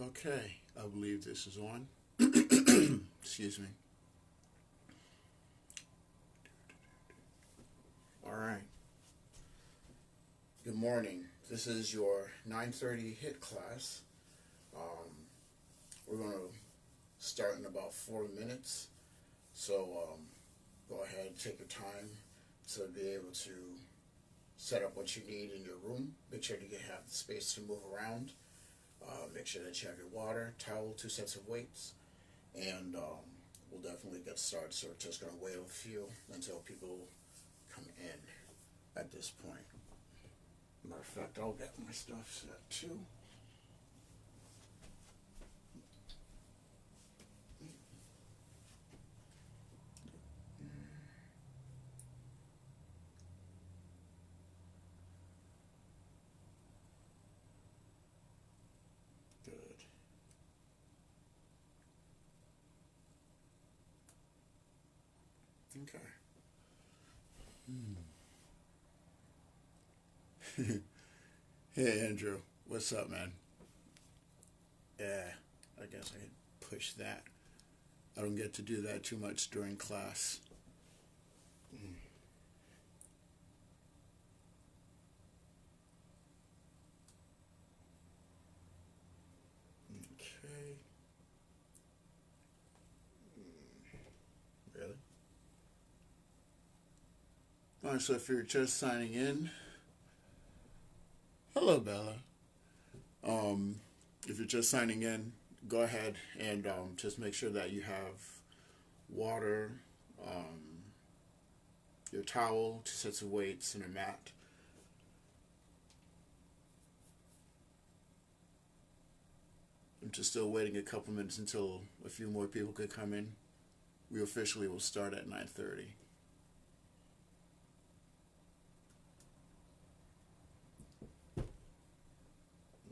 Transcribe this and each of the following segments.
Okay, I believe this is on. Excuse me. All right. Good morning. This is your 9:30 HIIT class. Um, we're going to start in about 4 minutes. So go ahead and take your time to be able to set up what you need in your room. Make sure that you have the space to move around. Make sure that you have your water, towel, 2 sets of weights, and we'll definitely get started. So we're just going to wait a few until people come in at this point. Matter of fact, I'll get my stuff set too. Good. Okay. Hey, Andrew. What's up, man? Yeah, I guess I could push that. I don't get to do that too much during class. Mm, Okay. Really? All right, so if you're just signing in, hello, Bella. Um, if you're just signing in, go ahead and just make sure that you have water, um, your towel, 2 sets of weights, and a mat. I'm just still waiting a couple minutes until a few more people could come in. We officially will start at 9:30.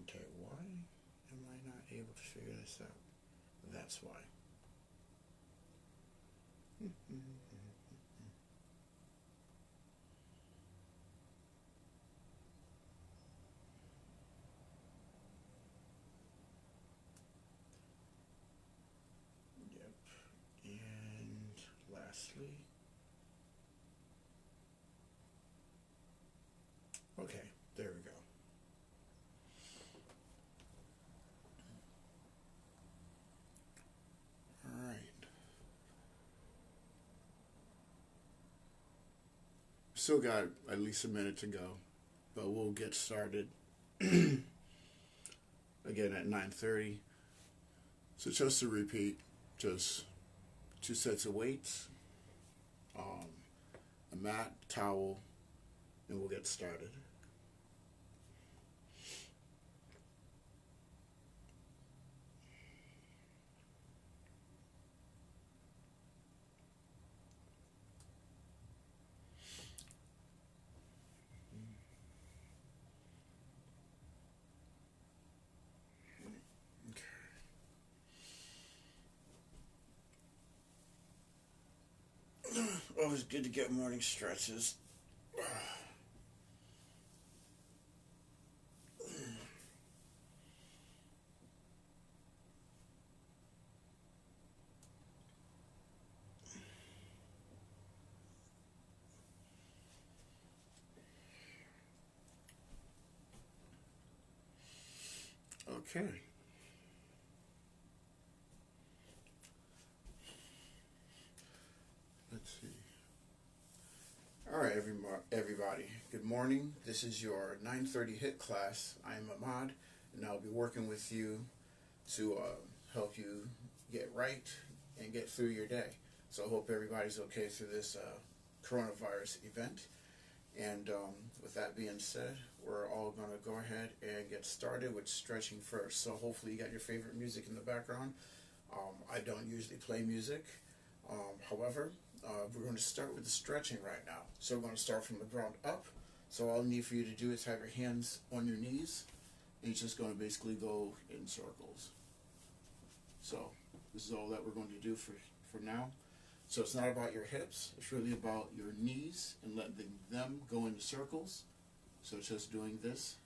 Okay, why am I not able to figure this out? That's why. Yep. And lastly, okay, there we go. All right. Still got at least a minute to go, but we'll get started again at 9:30. So just to repeat, just 2 sets of weights, um, a mat, towel, and we'll get started. Always good to get morning stretches. Okay. Let's see. All right, everybody. Good morning. This is your 9:30 HIT class. I am Ahmad, and I'll be working with you to help you get right and get through your day. So I hope everybody's okay through this coronavirus event. And with that being said, we're all going to go ahead and get started with stretching first. So hopefully you got your favorite music in the background. I don't usually play music. However, we're going to start with the stretching right now. So we're going to start from the ground up. So all I need for you to do is have your hands on your knees, and you're just going to basically go in circles. So this is all that we're going to do for now. So it's not about your hips. It's really about your knees and letting them go into circles. So it's just doing this.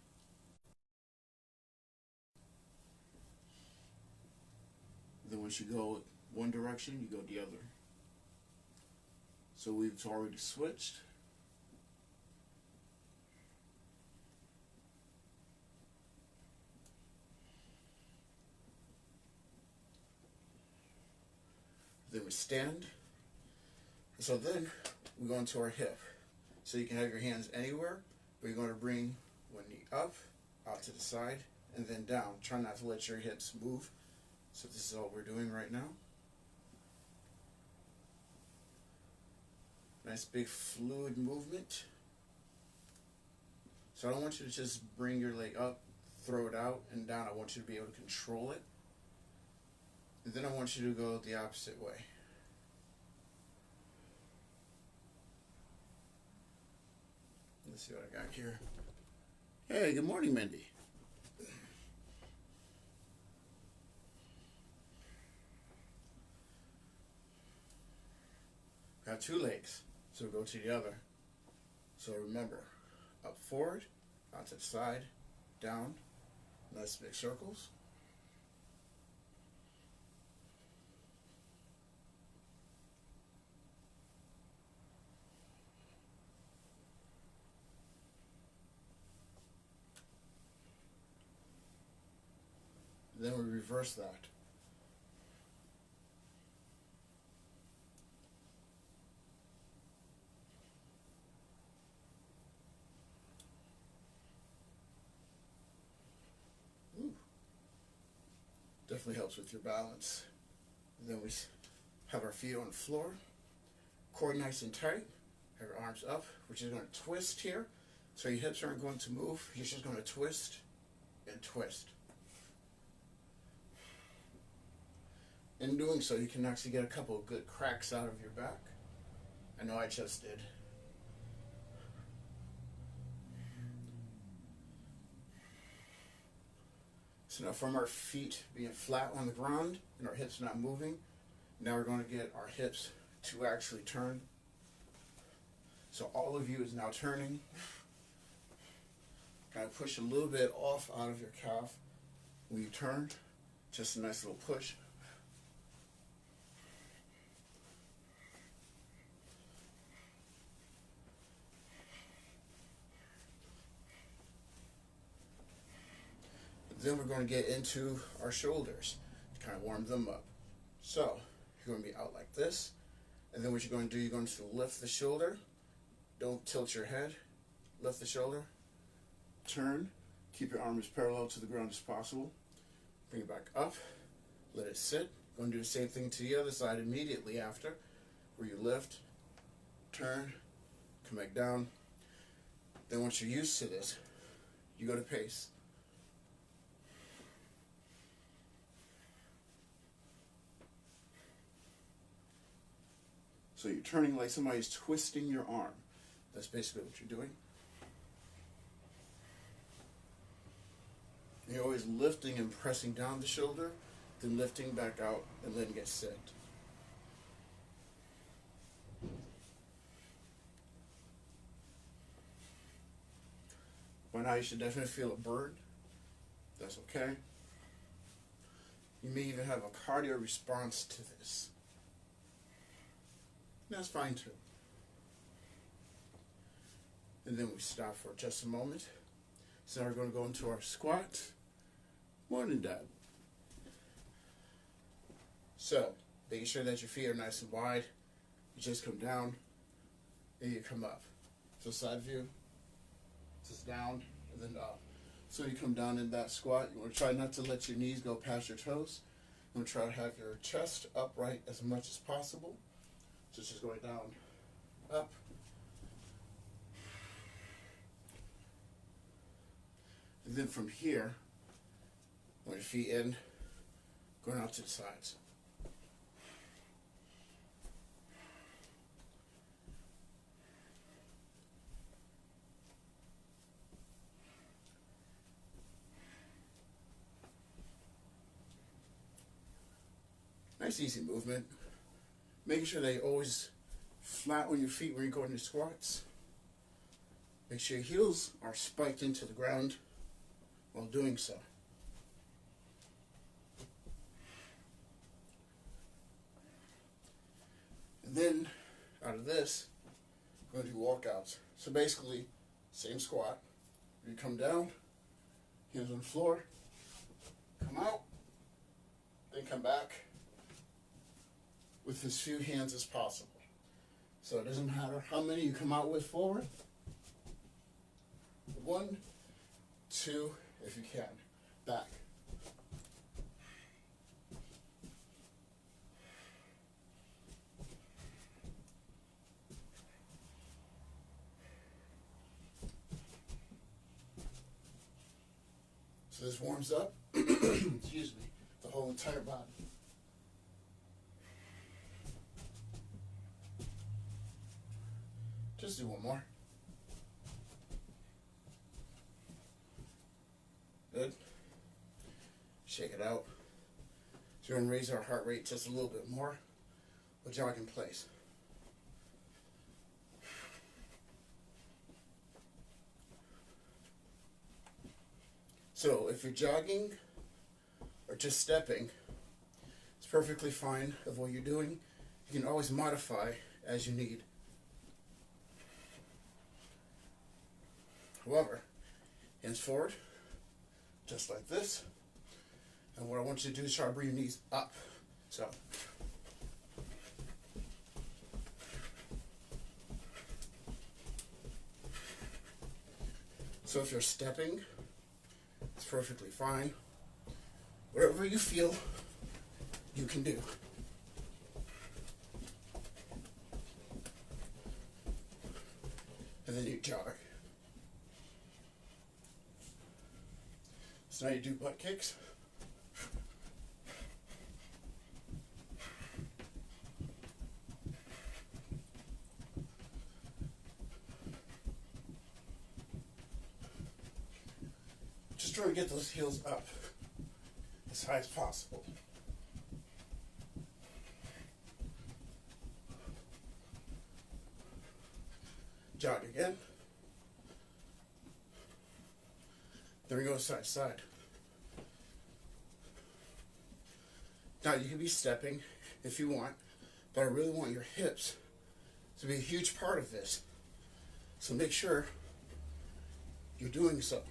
Then once you go one direction, you go the other. So we've already switched. Then we stand. So then we go into our hip. So you can have your hands anywhere, but you're going to bring one knee up, out to the side, and then down. Try not to let your hips move. So this is all we're doing right now. Nice big fluid movement. So I don't want you to just bring your leg up, throw it out and down. I want you to be able to control it. And then I want you to go the opposite way. Let's see what I got here. Hey, good morning, Mindy. Got two legs, so go to the other. So remember, up forward, out to the side, down, nice big circles. Then we reverse that. Ooh. Definitely helps with your balance. And then we have our feet on the floor, core nice and tight, have your arms up. We're just going to twist here. So your hips aren't going to move, you're just going to twist and twist. In doing so, you can actually get a couple of good cracks out of your back. I know I just did. So now from our feet being flat on the ground and our hips not moving, now we're going to get our hips to actually turn. So all of you is now turning. Kind of push a little bit off out of your calf when you turn. Just a nice little push. Then we're going to get into our shoulders to kind of warm them up. So you're going to be out like this, and then what you're going to do, you're going to lift the shoulder. Don't tilt your head. Lift the shoulder. Turn. Keep your arm as parallel to the ground as possible. Bring it back up. Let it sit. Going to do the same thing to the other side immediately after, where you lift, turn, come back down. Then once you're used to this, you go to pace. So you're turning like somebody's twisting your arm. That's basically what you're doing. You're always lifting and pressing down the shoulder, then lifting back out and letting it sit. By now you should definitely feel a burn. That's okay. You may even have a cardio response to this. That's fine too. And then we stop for just a moment. So now we're going to go into our squat. Morning, Dad. So, making sure that your feet are nice and wide. You just come down and you come up. So side view, just down and then up. So you come down in that squat. You want to try not to let your knees go past your toes. You want to try to have your chest upright as much as possible. So it's just going down, up. And then from here, with your feet in, going out to the sides. Nice easy movement. Making sure that you're always flat on your feet when you're going to squats. Make sure your heels are spiked into the ground while doing so. And then out of this, we're going to do walkouts. So basically, same squat. You come down, hands on the floor, come out, then come back with as few hands as possible. So it doesn't matter how many you come out with forward. 1, 2, if you can. Back. So this warms up, excuse me, the whole entire body. Just do one more. Good. Shake it out. So we're going to raise our heart rate just a little bit more. We'll jog in place. So if you're jogging or just stepping, it's perfectly fine of what you're doing. You can always modify as you need. However, hands forward, just like this. And what I want you to do is try to bring your knees up. So. So if you're stepping, it's perfectly fine. Whatever you feel, you can do. And then you jog. So now you do butt kicks. Just try to get those heels up as high as possible. Jog again. Then we go side to side. Now you can be stepping if you want, but I really want your hips to be a huge part of this. So make sure you're doing so.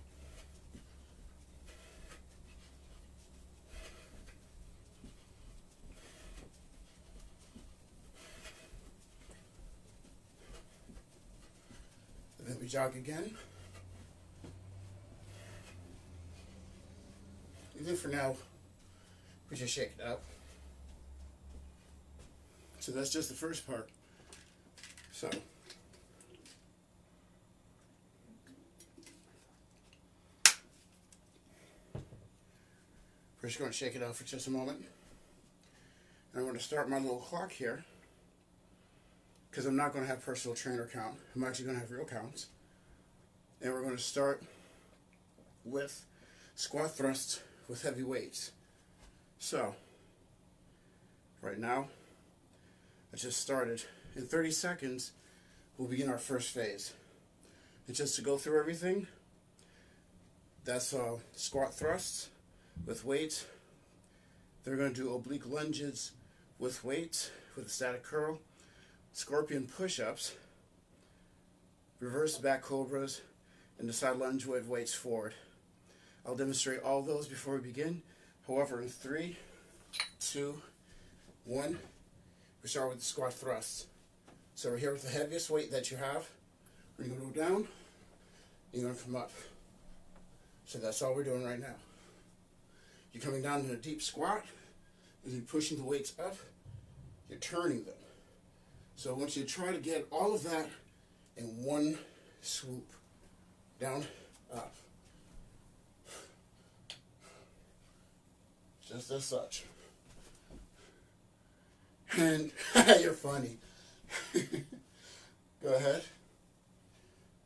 And then we jog again. And then for now, we just shake it out. So that's just the first part. So we're just going to shake it out for just a moment. And I'm going to start my little clock here, because I'm not going to have personal trainer count. I'm actually going to have real counts. And we're going to start with squat thrusts with heavy weights. So, right now, I just started. In 30 seconds, we'll begin our first phase. And just to go through everything, that's squat thrusts with weights. They're going to do oblique lunges with weights, with a static curl, scorpion push-ups, reverse back cobras, and the side lunge with weights forward. I'll demonstrate all those before we begin. However, in 3, 2, 1, we start with the squat thrusts. So we're here with the heaviest weight that you have. We're going to go down, and you're going to come up. So that's all we're doing right now. You're coming down in a deep squat, and you're pushing the weights up, you're turning them. So I want you to try to get all of that in one swoop. Down, up. Just as such. And you're funny. Go ahead.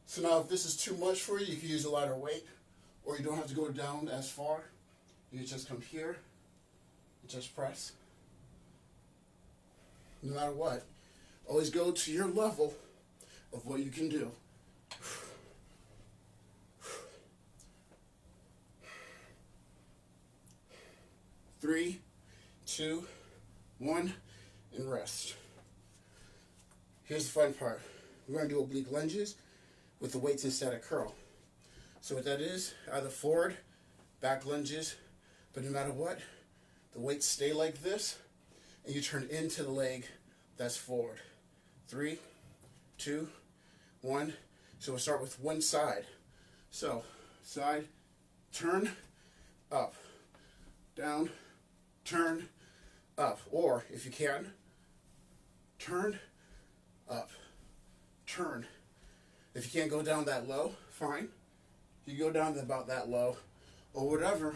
So now if this is too much for you, you can use a lighter weight, or you don't have to go down as far. You just come here and just press. No matter what, always go to your level of what you can do. 3, 2, 1, and rest. here's the fun part. We're going to do oblique lunges with the weights instead of curl. So what that is, either forward, back lunges, but no matter what, the weights stay like this, and you turn into the leg that's forward. 3, 2, 1. So we'll start with one side. So, side, turn, up, down, turn, up. Or, if you can, turn, up, turn. If you can't go down that low, fine. You go down to about that low, or whatever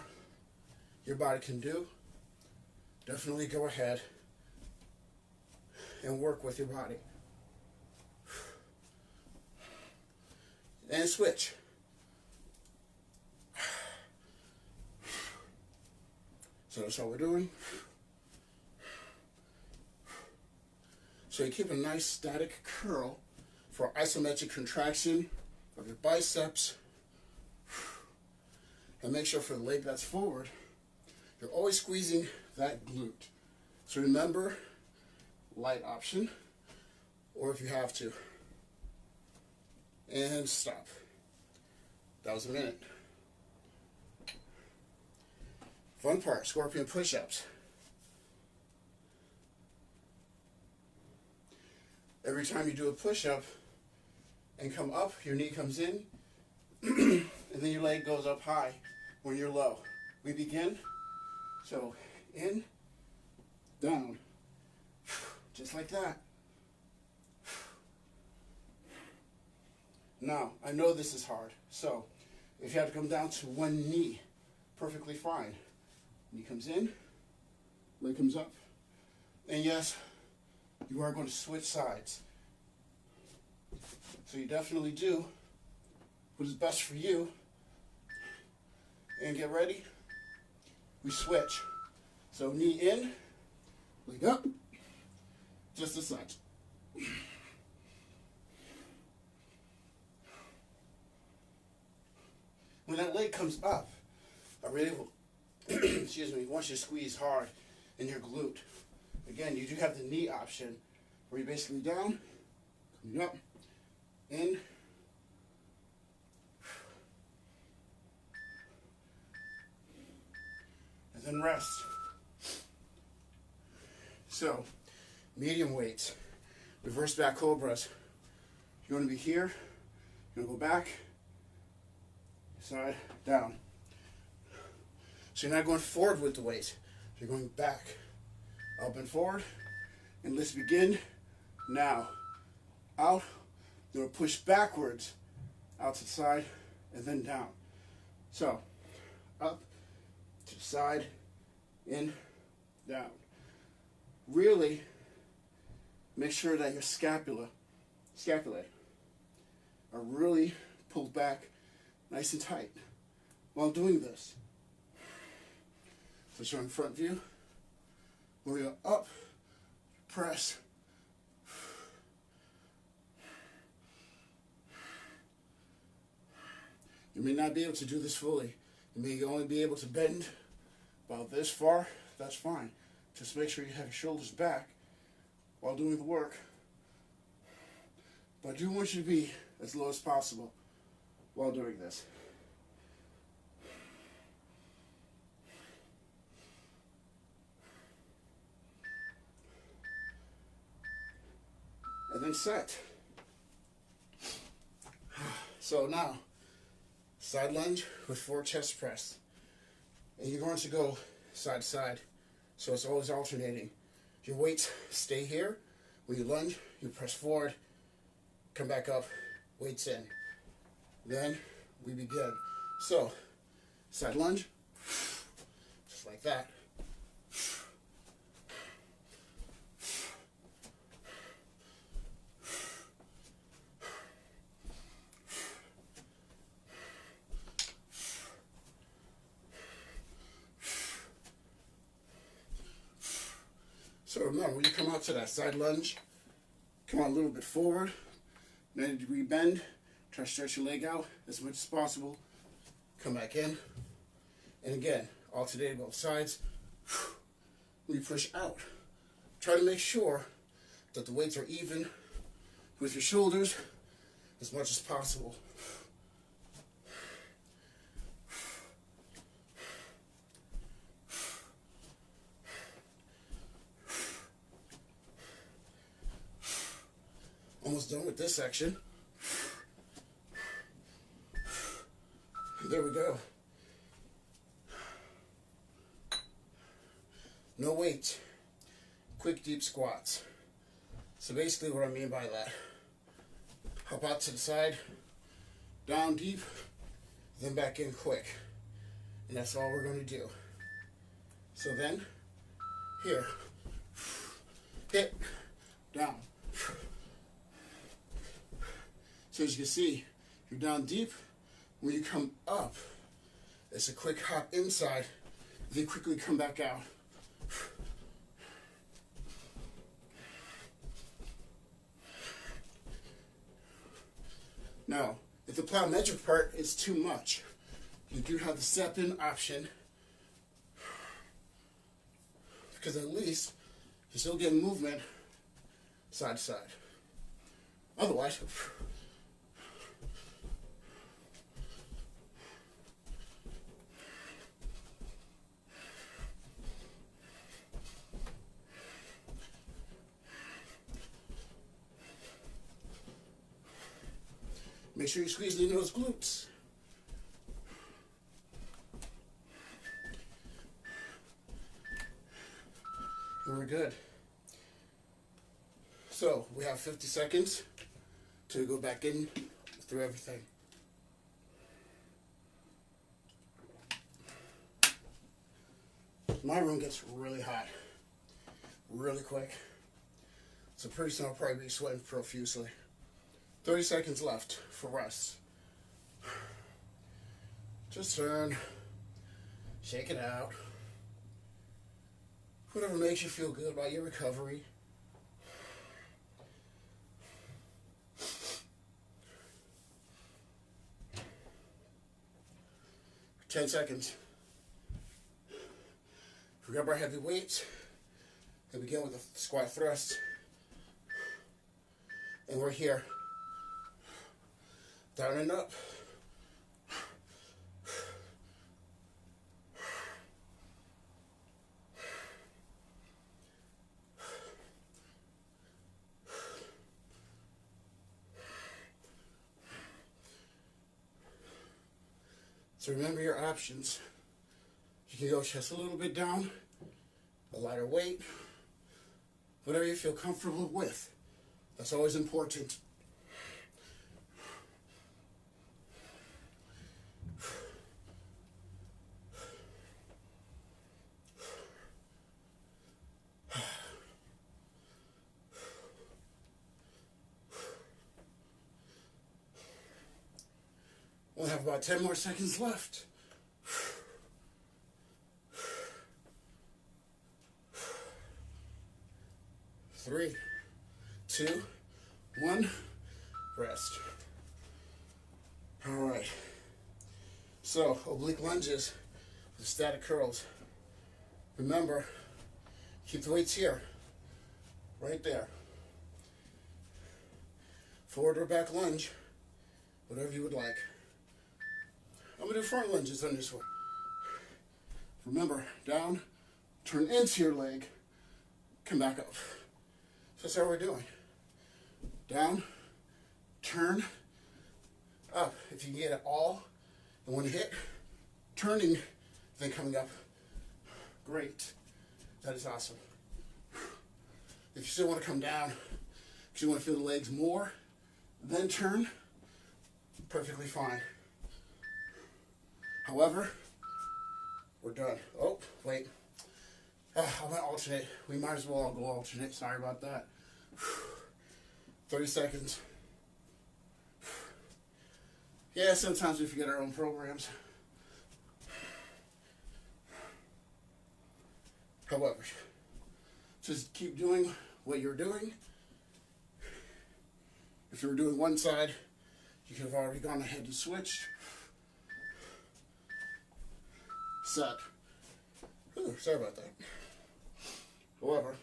your body can do, definitely go ahead and work with your body. And switch. So that's all we're doing. So you keep a nice static curl for isometric contraction of your biceps. And make sure for the leg that's forward, you're always squeezing that glute. So remember, light option, or if you have to. And stop. That was a minute. Fun part, scorpion push-ups. Every time you do a push-up and come up, your knee comes in, and then your leg goes up high when you're low. We begin. So, in, down, just like that. Now, I know this is hard, so if you have to come down to one knee, perfectly fine. Knee comes in, leg comes up, and yes, you are going to switch sides. So you definitely do what is best for you, and get ready. We switch. So knee in, leg up, just as such. When that leg comes up, I really will, excuse me, want you to squeeze hard in your glute. Again, you do have the knee option, where you're basically down, coming up, in, and then rest. So, medium weights, reverse back cobras. You're going to be here, you're going to go back, side, down. So you're not going forward with the weight, you're going back, up and forward, and let's begin now. Out, you're going to push backwards, out to the side, and then down. So, up, to the side, in, down. Really make sure that your scapulae are really pulled back nice and tight while doing this. So showing front view, where we go up, press, you may not be able to do this fully. You may only be able to bend about this far. That's fine. Just make sure you have your shoulders back while doing the work. But I do want you to be as low as possible while doing this. And then set. So now, side lunge with forward chest press. And you're going to go side to side. So it's always alternating. Your weights stay here. When you lunge, you press forward, come back up, weights in. Then we begin. So, side lunge, just like that. So remember, when you come out to that side lunge, come on a little bit forward, 90-degree bend, try to stretch your leg out as much as possible, come back in, and again, alternate both sides. When you push out, try to make sure that the weights are even with your shoulders as much as possible. Almost done with this section. There we go. No weight. Quick deep squats. So basically what I mean by that, hop out to the side, down deep, then back in quick. And that's all we're going to do. So then, here, hit, down. So as you can see, you're down deep. When you come up, it's a quick hop inside, then quickly come back out. Now, if the plyometric part is too much, you do have the step-in option, because at least you're still getting movement side to side. Otherwise, make sure you squeeze in those glutes. And we're good. So we have 50 seconds to go back in through everything. My room gets really hot, really quick. So pretty soon I'll probably be sweating profusely. 30 seconds left for rest. Just turn, shake it out. Whatever makes you feel good about your recovery. For 10 seconds. Grab our heavy weights and begin with a squat thrust. And we're here. Down and up. So remember your options. You can go just a little bit down, a lighter weight, whatever you feel comfortable with. That's always important. We'll have about 10 more seconds left. 3, 2, 1, rest. All right. So, oblique lunges with static curls. Remember, keep the weights here, right there. Forward or back lunge, whatever you would like. I'm going to do front lunges on this one. Remember, down, turn into your leg, come back up. So that's how we're doing. Down, turn, up. If you can get it all in one hit, turning, then coming up. Great. That is awesome. If you still want to come down, because you want to feel the legs more, then turn, perfectly fine. However, we're done. Oh, wait. I went alternate. We might as well go alternate. Sorry about that. 30 seconds. Yeah, sometimes we forget our own programs. However, just keep doing what you're doing. If you were doing one side, you could have already gone ahead and switched. Set. Ooh, sorry about that. However,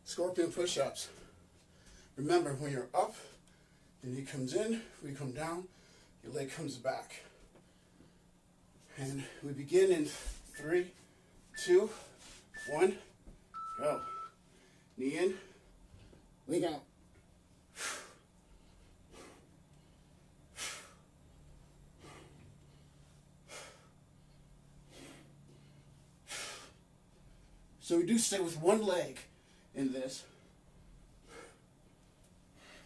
scorpion push-ups. Remember, when you're up, your knee comes in, we come down, your leg comes back. And we begin in 3, 2, 1, go. Knee in, leg out. So we do stay with one leg in this.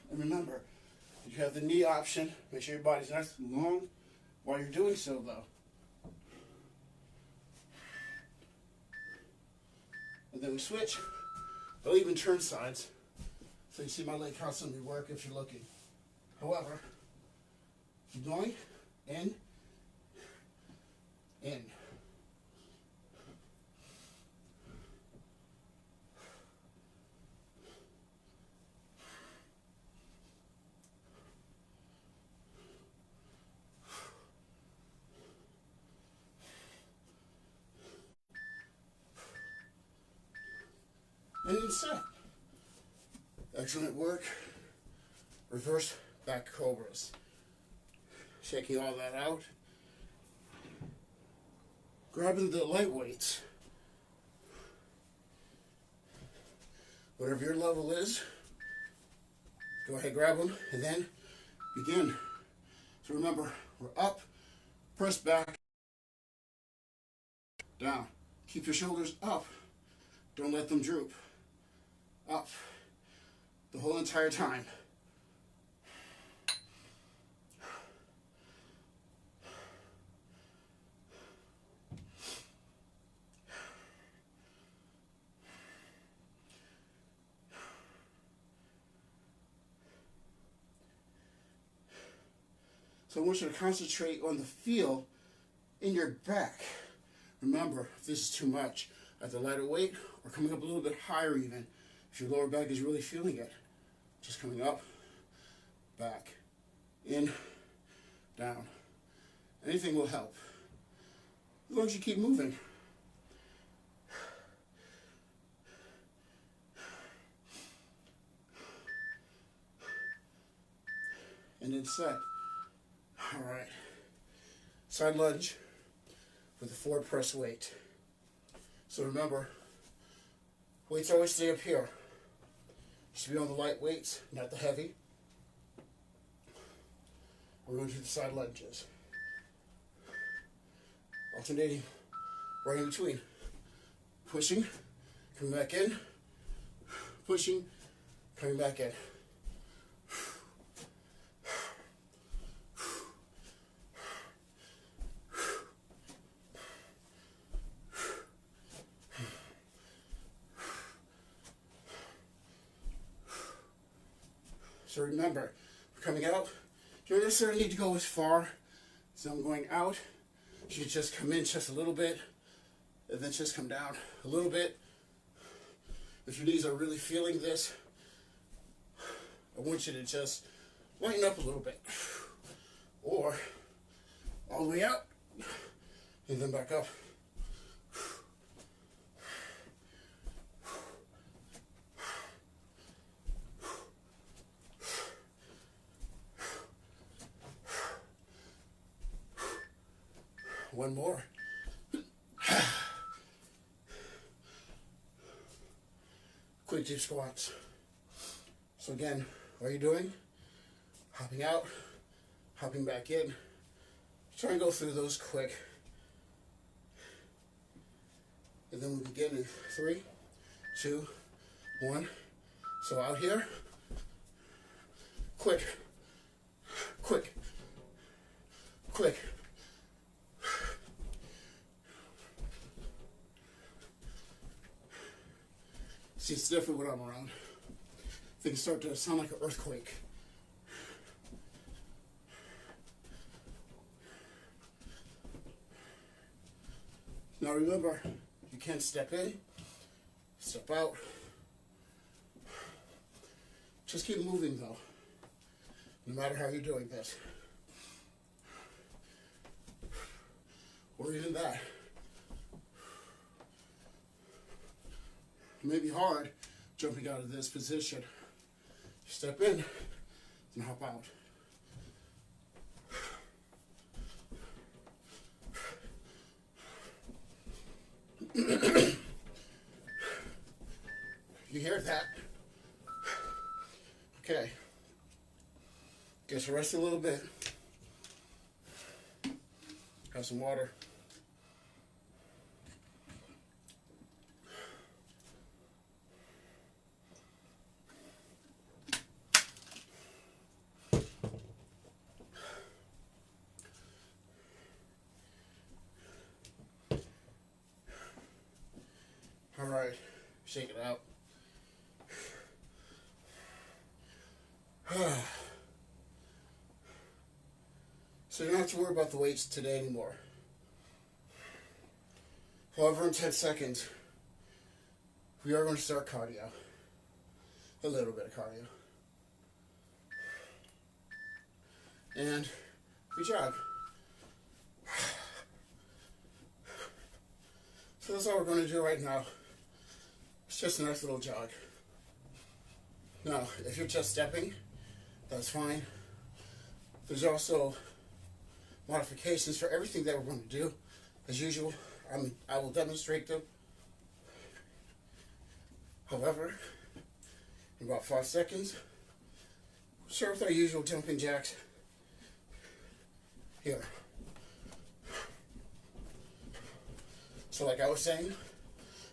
And remember, you have the knee option. Make sure your body's nice and long while you're doing so, though. And then we switch. I'll even turn sides. So you see my leg constantly work if you're looking. However, keep going. In. In. And then set. Excellent work. Reverse back cobras. Shaking all that out. Grabbing the light weights. Whatever your level is, go ahead, grab them, and then begin. So remember, we're up, press back, down. Keep your shoulders up. Don't let them droop. Up the whole entire time. So I want you to concentrate on the feel in your back. Remember, if this is too much, at the lighter weight or coming up a little bit higher even. If your lower back is really feeling it, just coming up, back, in, down. Anything will help, as long as you keep moving. And then set. All right. Side lunge with a forward press weight. So remember, weights always stay up here. You should be on the light weights, not the heavy. We're going to do the side lunges. Alternating right in between. Pushing, coming back in. Pushing, coming back in. So remember, we're coming out. You don't necessarily need to go as far as I'm going out. You can just come in just a little bit, and then just come down a little bit. If your knees are really feeling this, I want you to just lighten up a little bit. Or all the way out, and then back up. One more. Quick deep squats. So again, what are you doing? Hopping out, hopping back in. Try and go through those quick. And then we begin in 3, 2, 1. So out here. Quick. Quick. Quick. See, it's different when I'm around. Things start to sound like an earthquake. Now remember, you can't step in, step out. Just keep moving though, no matter how you're doing this. Or even that. It may be hard jumping out of this position. You Step in and hop out. You hear that? Okay. Get your rest a little bit. Have some water. All right, shake it out. So you don't have to worry about the weights today anymore. However, in 10 seconds, we are going to start cardio. A little bit of cardio. And we jog. So that's all we're going to do right now. It's just a nice little jog. Now, if you're just stepping, that's fine. There's also modifications for everything that we're going to do. As usual, I will demonstrate them. However, in about 5 seconds, we'll start with our usual jumping jacks. Here. So like I was saying,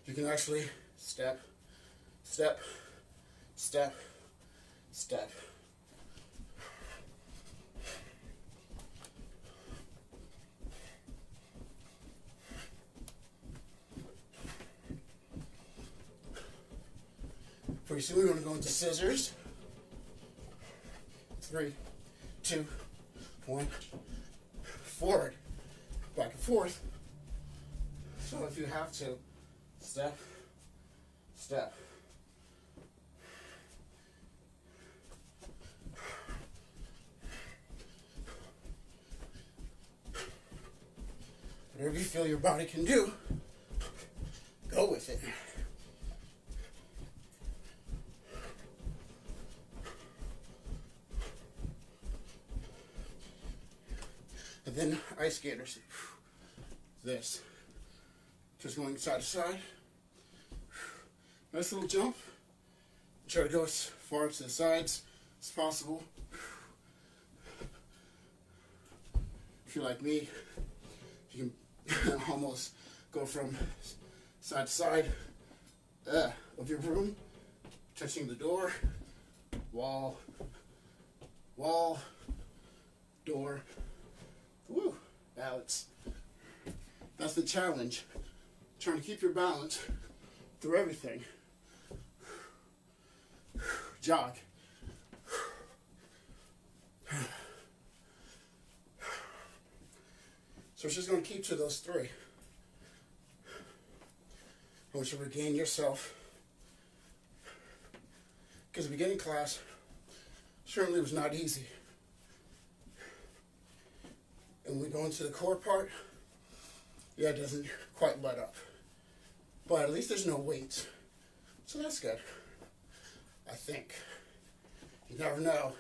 you can actually step, step, step, step. Pretty soon we're going to go into scissors. 3, 2, 1. Forward, back and forth. So if you have to, step, step. Whatever you feel your body can do, go with it. And then ice skaters. This. Just going side to side. Nice little jump. Try to go as far to the sides as possible. If you're like me, you can almost go from side to side of your room, touching the door, wall, wall, door. Woo! Balance. That's the challenge. Trying to keep your balance through everything. Jog. So it's just going to keep to those 3. I want you to regain yourself. Because the beginning class certainly was not easy. And when we go into the core part, yeah, it doesn't quite let up. But at least there's no weights. So that's good. I think. You never know.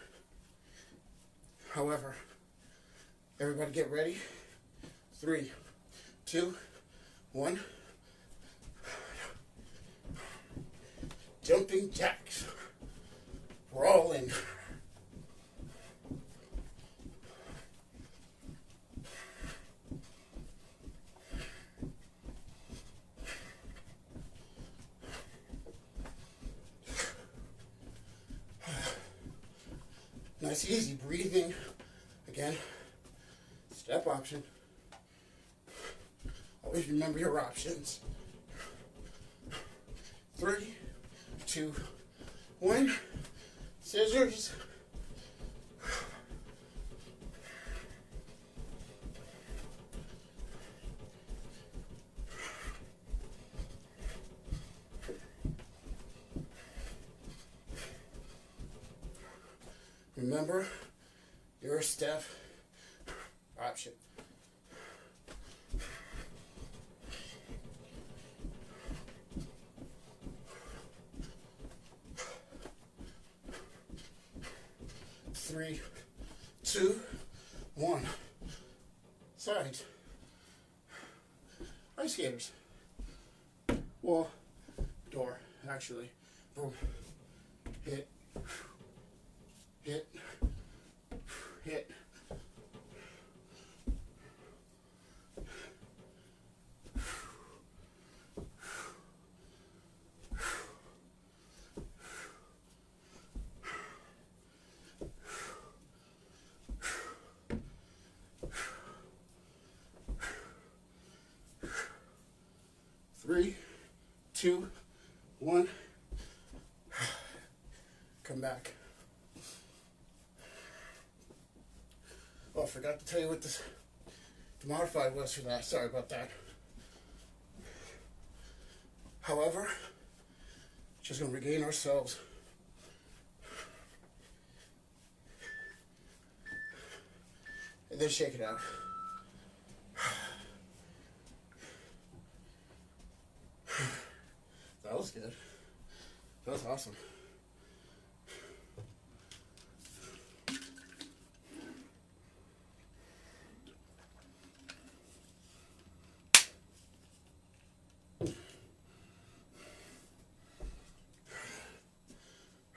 However, everybody get ready. 3, 2, 1. Jumping jacks. We're all in. Nice easy breathing. Again, step option. Always remember your options. 3, 2, 1. Scissors. Remember your step option. 3, 2, 1. Sides. Ice skaters. Wall. Door. Actually. Boom. Hit. Hit. Hit. Three, 2, 1. Come back. Oh, I forgot to tell you what the modified was for that. Sorry about that. However, just going to regain ourselves. And then shake it out. That was good. That was awesome.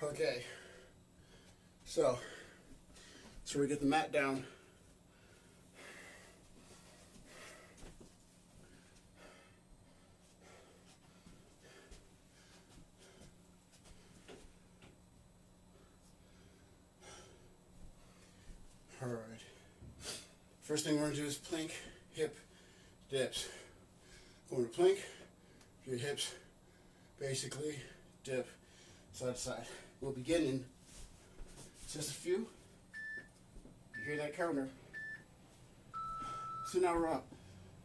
Okay. So we get the mat down. All right. First thing we're going to do is plank, hip, dips. Going to plank, your hips, basically dip, side to side. We'll begin in just a few. You hear that counter? So now we're up.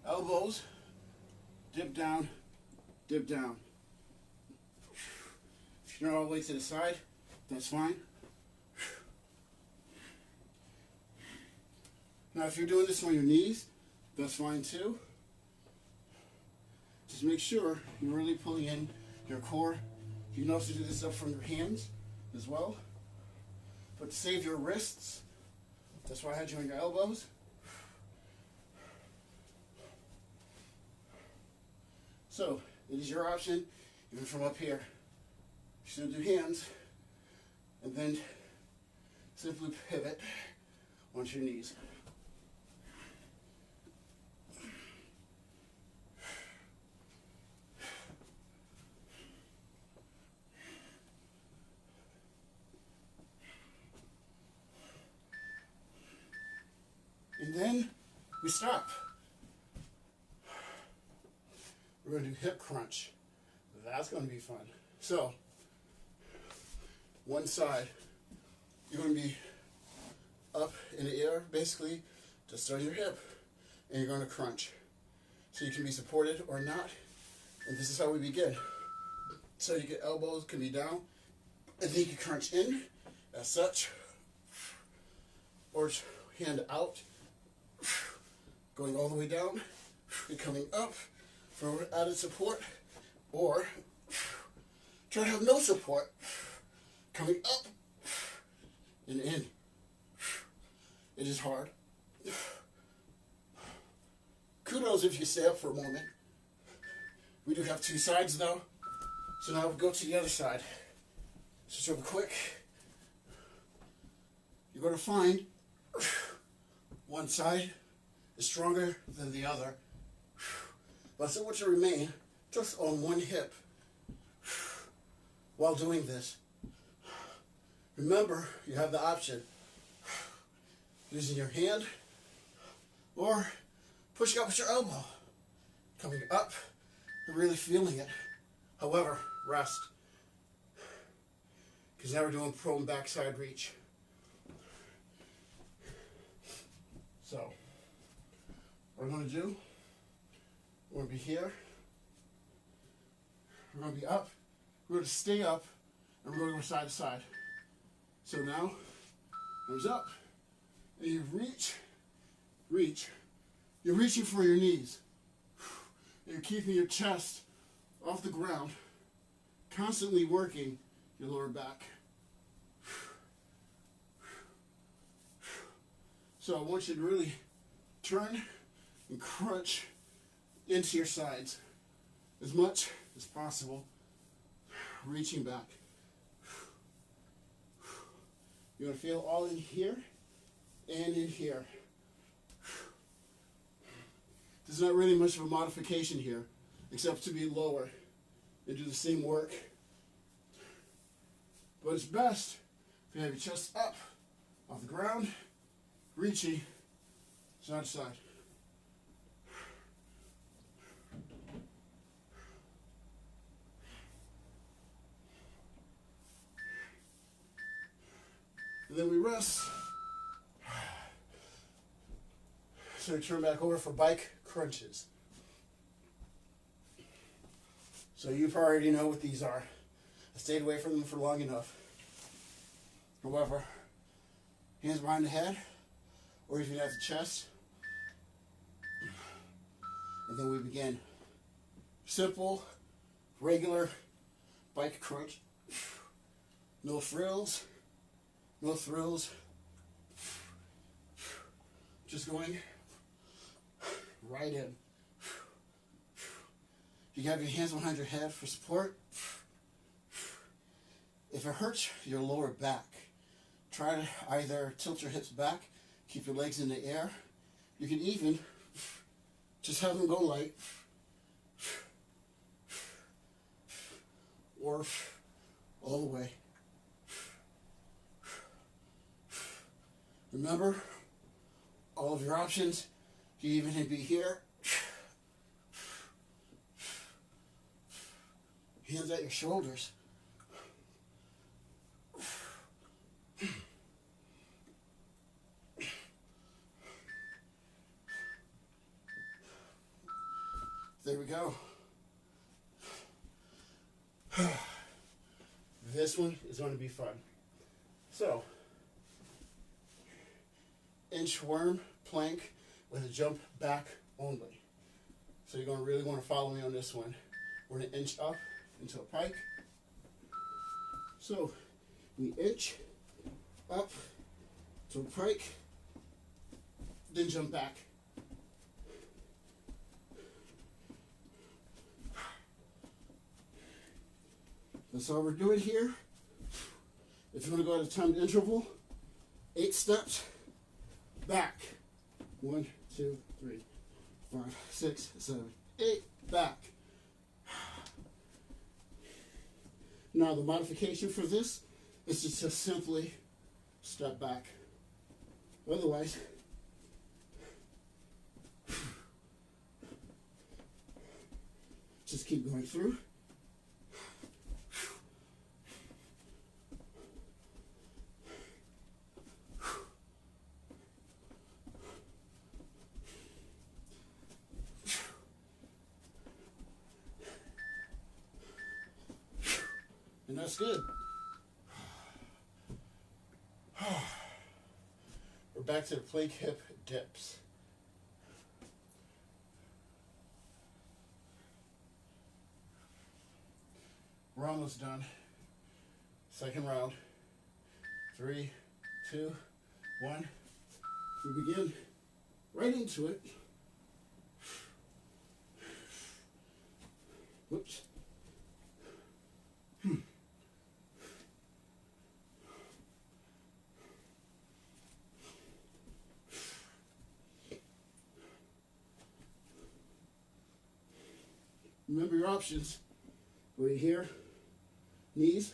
Elbows, dip down, dip down. If you're not all the way to the side, that's fine. Now if you're doing this on your knees, that's fine too. Just make sure you're really pulling in your core. You can also do this up from your hands as well. But to save your wrists, that's why I had you on your elbows. So it is your option, even from up here. You still do hands, and then simply pivot onto your knees. And then we stop. We're going to do hip crunch. That's going to be fun. So, one side, you're going to be up in the air, basically, just on your hip, and you're going to crunch. So you can be supported or not, and this is how we begin. So you get elbows, can be down, and then you can crunch in, as such, or hand out, going all the way down, and coming up for added support, or try to have no support, coming up and in. It is hard. Kudos if you stay up for a moment. We do have two sides though, so now we'll go to the other side. Just real quick, you're going to find one side is stronger than the other. But I still want you to remain just on one hip while doing this. Remember, you have the option using your hand or pushing up with your elbow, coming up and really feeling it. However, rest, because now we're doing prone backside reach. So, what we're going to do, we're going to be here, we're going to be up, we're going to stay up, and we're going to go side to side. So now, arms up, and you reach, you're reaching for your knees, and you're keeping your chest off the ground, constantly working your lower back. So I want you to really turn and crunch into your sides as much as possible, reaching back. You want to feel all in here and in here. There's not really much of a modification here, except to be lower and do the same work. But it's best if you have your chest up off the ground, reaching side to side. And then we rest. So we turn back over for bike crunches. So you already know what these are. I stayed away from them for long enough. However, hands behind the head, or even at the chest. And then we begin. Simple, regular bike crunch. No frills, no thrills. Just going right in. You have your hands behind your head for support. If it hurts your lower back, try to either tilt your hips back, keep your legs in the air. You can even just have them go light, or all the way. Remember, all of your options. You even can be here. Hands at your shoulders. There we go. This one is going to be fun. So, inchworm plank with a jump back only. So you're going to really want to follow me on this one. We're going to inch up into a pike. So we inch up to a pike, then jump back. That's all we're doing here. If you want to go at a timed interval, 8 steps, back. 1, 2, 3, 5, 6, 7, 8, back. Now the modification for this is to just simply step back. Otherwise, just keep going through. And that's good. We're back to the plank hip dips. We're almost done. Second round. 3, 2, 1. We begin right into it. Whoops. Remember your options. Right here, knees.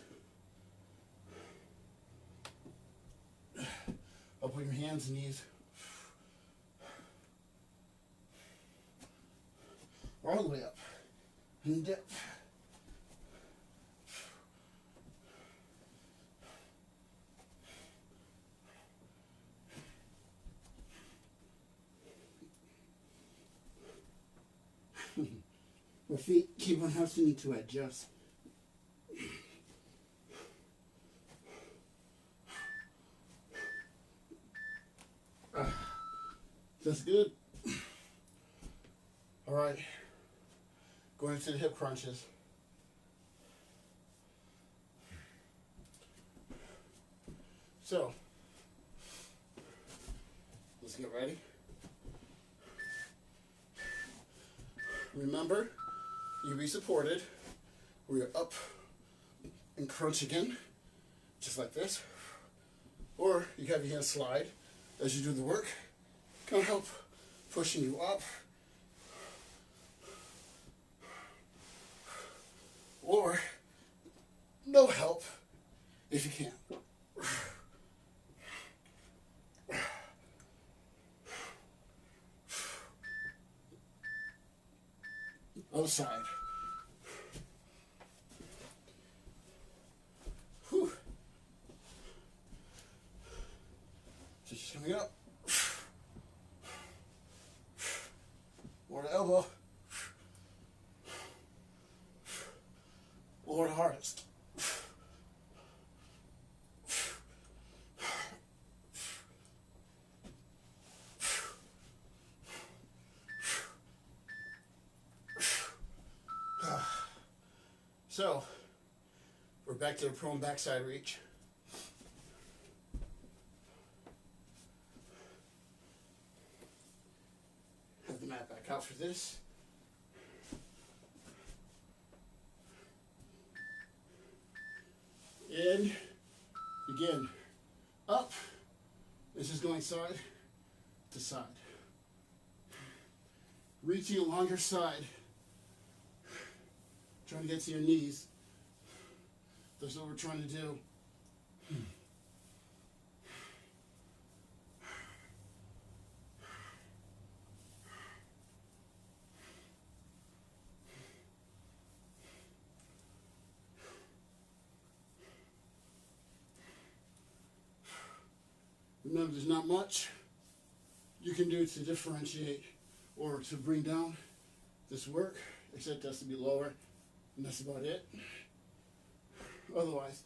Up with your hands, knees. All the way up. And dip. My feet keep on having to adjust. That's good. All right. Going into the hip crunches. So, Let's get ready. Remember, you be supported. We're up and crunch again, just like this. Or you have your hands slide as you do the work. Kind of help pushing you up. Or no help if you can. Other side. Whew. So she's coming up. More to elbow. Lower to hardest. So, we're back to the prone backside reach. Have the mat back out for this. And again, up. This is going side to side. Reaching along your side. Trying to get to your knees. That's what we're trying to do. Remember, there's not much you can do to differentiate or to bring down this work, except it has to be lower. And that's about it. Otherwise,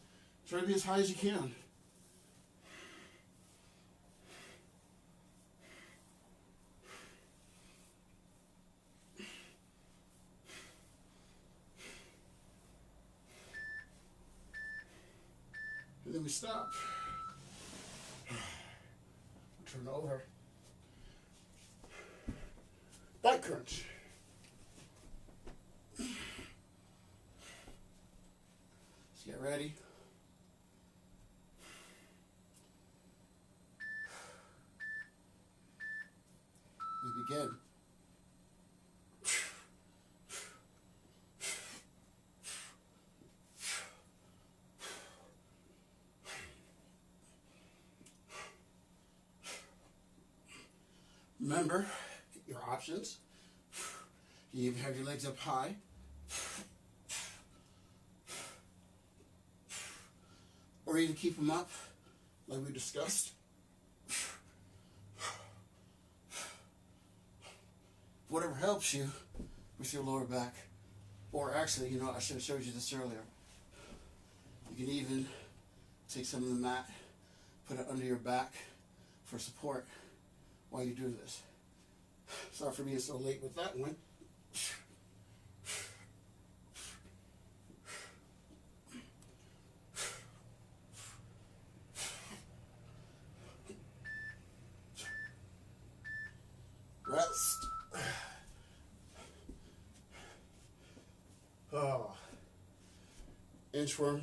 try to be as high as you can. And then we stop. Turn over. Back crunch. Get ready. We begin. Remember your options. You even have your legs up high. Or you can keep them up, like we discussed. Whatever helps you with your lower back. Or actually, you know, I should have showed you this earlier. You can even take some of the mat, put it under your back for support while you do this. Sorry for being so late with that one. Rest. Oh. Inchworm,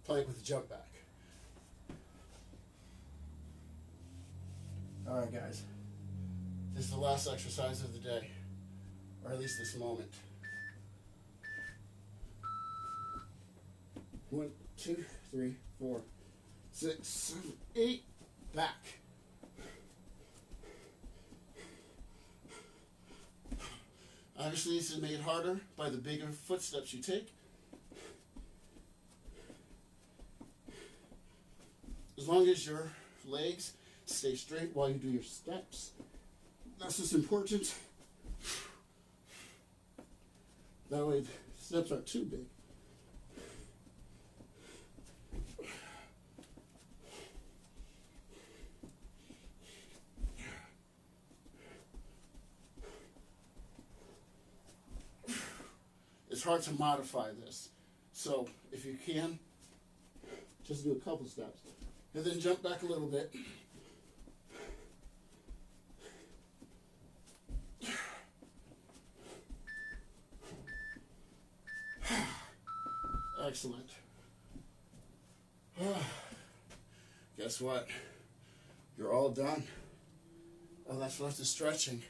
plank with a jump back. All right, guys. This is the last exercise of the day, or at least this moment. 1, 2, 3, 4, 6, 7, 8. Back. Obviously, this is made harder by the bigger footsteps you take. As long as your legs stay straight while you do your steps. That's just important. That way, the steps aren't too big. It's hard to modify this. So if you can, just do a couple steps. And then jump back a little bit. Excellent. Guess what? You're all done. All that's left is stretching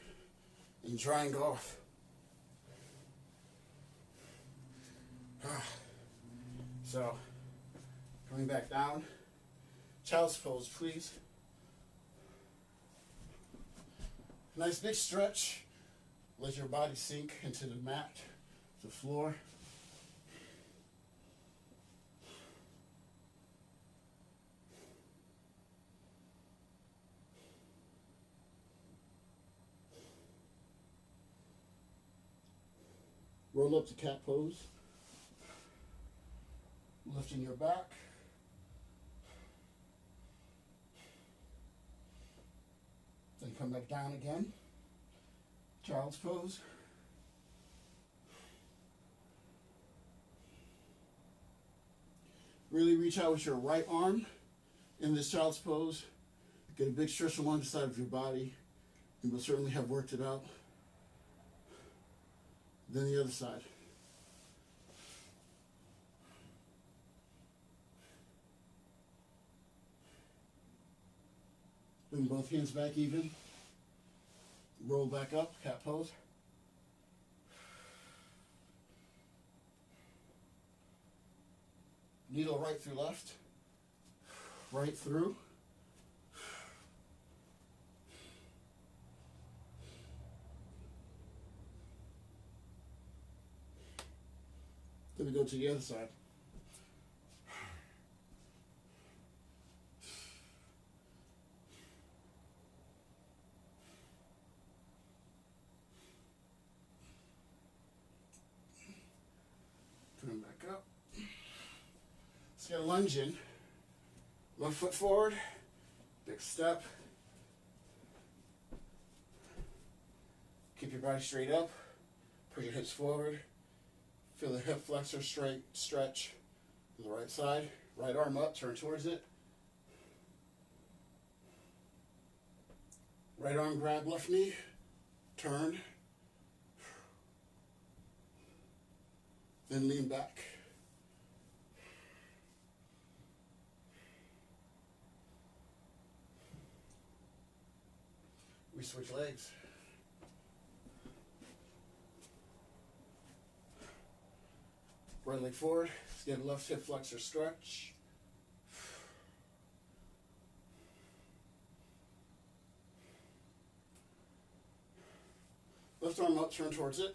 and drying off. So, coming back down. Child's pose, please. Nice big stretch. Let your body sink into the mat, the floor. Roll up to cat pose. Lifting your back. Then come back down again. Child's pose. Really reach out with your right arm in this child's pose. Get a big stretch along the side of your body. You will certainly have worked it out. Then the other side. Bring both hands back even. Roll back up, cat pose. Needle right through left. Right through. Then we go to the other side. Turn back up. Let's get a lunge in. Left foot forward. Big step. Keep your body straight up. Push your hips forward. Feel the hip flexor straight stretch to the right side. Right arm up, turn towards it. Right arm grab left knee. Turn. Then lean back. We switch legs. Right leg forward. Let's get a left hip flexor stretch. Left arm up, turn towards it.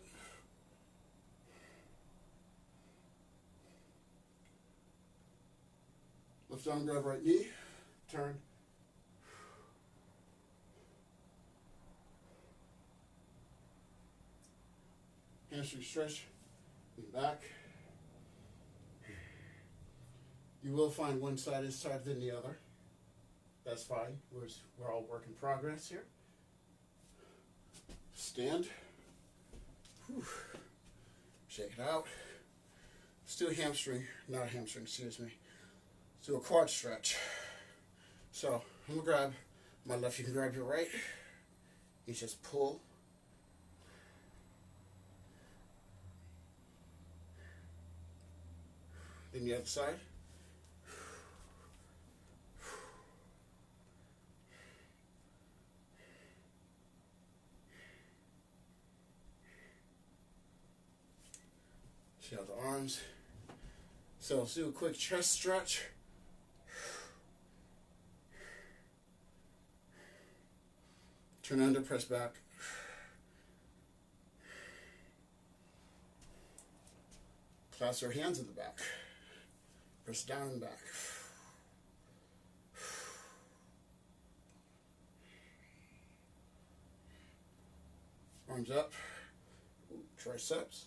Left arm grab right knee. Turn. Hamstring stretch. Lean back. You will find one side is tighter than the other. That's fine. We're all work in progress here. Stand. Whew. Shake it out. Let's do a hamstring, not a hamstring, excuse me. Let's do a quad stretch. So I'm gonna grab my left, you can grab your right. You just pull. Then the other side. See out the arms. So let's do a quick chest stretch. Turn under, press back. Clasp our hands in the back. Press down and back. Arms up. Triceps.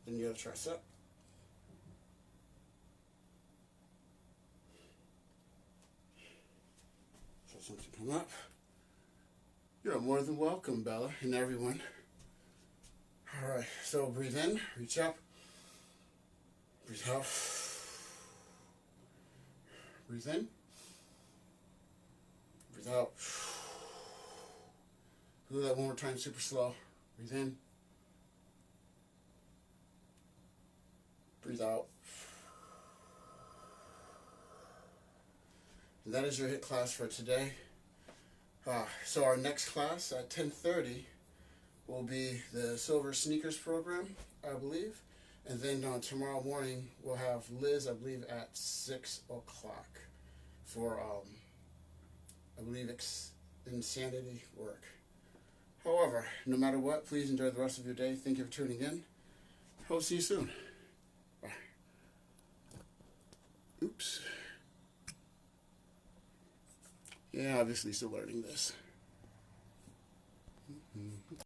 Then the other tricep. So something come up. You're more than welcome, Bella, and everyone. All right, so breathe in, reach up. Breathe out. Breathe in. Breathe out. Do that one more time, super slow. Breathe in. Breathe out. And that is your HIIT class for today. So our next class at 10:30 will be the Silver Sneakers program, I believe. And then tomorrow morning we'll have Liz, I believe, at 6 o'clock for, I believe, insanity work. However, no matter what, please enjoy the rest of your day. Thank you for tuning in. Hope to see you soon. Bye. Oops. Yeah, obviously still learning this.